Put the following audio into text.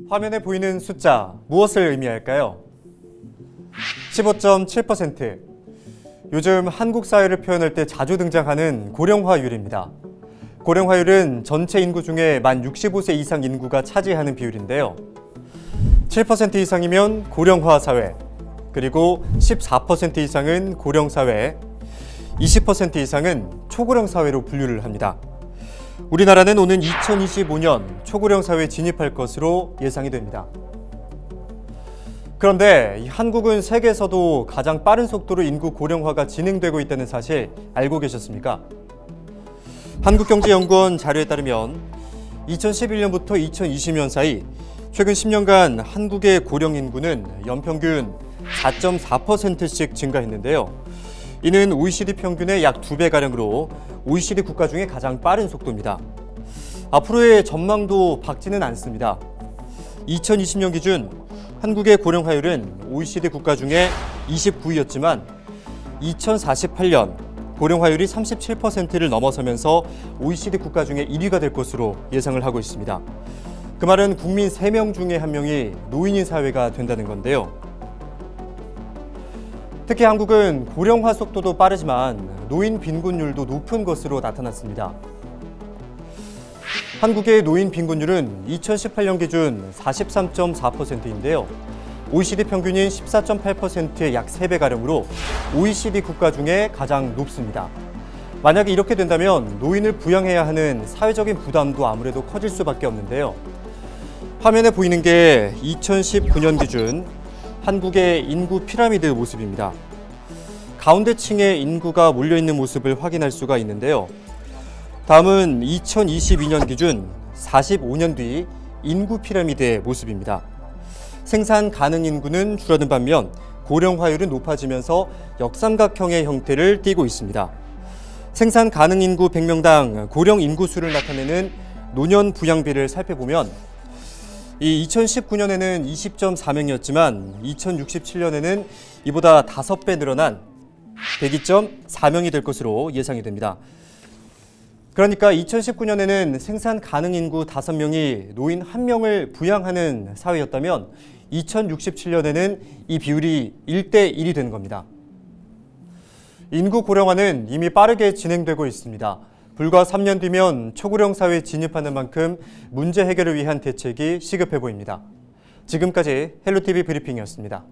화면에 보이는 숫자, 무엇을 의미할까요? 15.7%. 요즘 한국 사회를 표현할 때 자주 등장하는 고령화율입니다. 고령화율은 전체 인구 중에 만 65세 이상 인구가 차지하는 비율인데요. 7% 이상이면 고령화 사회, 그리고 14% 이상은 고령 사회, 20% 이상은 초고령 사회로 분류를 합니다. 우리나라는 오는 2025년 초고령 사회에 진입할 것으로 예상이 됩니다. 그런데 한국은 세계에서도 가장 빠른 속도로 인구 고령화가 진행되고 있다는 사실 알고 계셨습니까? 한국경제연구원 자료에 따르면 2011년부터 2020년 사이 최근 10년간 한국의 고령 인구는 연평균 4.4%씩 증가했는데요. 이는 OECD 평균의 약 2배가량으로 OECD 국가 중에 가장 빠른 속도입니다. 앞으로의 전망도 밝지는 않습니다. 2020년 기준 한국의 고령화율은 OECD 국가 중에 29위였지만 2048년 고령화율이 37%를 넘어서면서 OECD 국가 중에 1위가 될 것으로 예상을 하고 있습니다. 그 말은 국민 3명 중에 1명이 노인인 사회가 된다는 건데요. 특히 한국은 고령화 속도도 빠르지만 노인 빈곤율도 높은 것으로 나타났습니다. 한국의 노인 빈곤율은 2018년 기준 43.4%인데요. OECD 평균인 14.8%의 약 3배가량으로 OECD 국가 중에 가장 높습니다. 만약에 이렇게 된다면 노인을 부양해야 하는 사회적인 부담도 아무래도 커질 수밖에 없는데요. 화면에 보이는 게 2019년 기준 한국의 인구 피라미드 모습입니다. 가운데층에 인구가 몰려있는 모습을 확인할 수가 있는데요. 다음은 2022년 기준 45년 뒤 인구 피라미드의 모습입니다. 생산 가능 인구는 줄어든 반면 고령화율은 높아지면서 역삼각형의 형태를 띠고 있습니다. 생산 가능 인구 100명당 고령 인구 수를 나타내는 노년 부양비를 살펴보면 이 2019년에는 20.4명이었지만 2067년에는 이보다 5배 늘어난 102.4명이 될 것으로 예상이 됩니다. 그러니까 2019년에는 생산 가능 인구 5명이 노인 1명을 부양하는 사회였다면 2067년에는 이 비율이 1대1이 되는 겁니다. 인구 고령화는 이미 빠르게 진행되고 있습니다. 불과 3년 뒤면 초고령 사회에 진입하는 만큼 문제 해결을 위한 대책이 시급해 보입니다. 지금까지 헬로티비 브리핑이었습니다.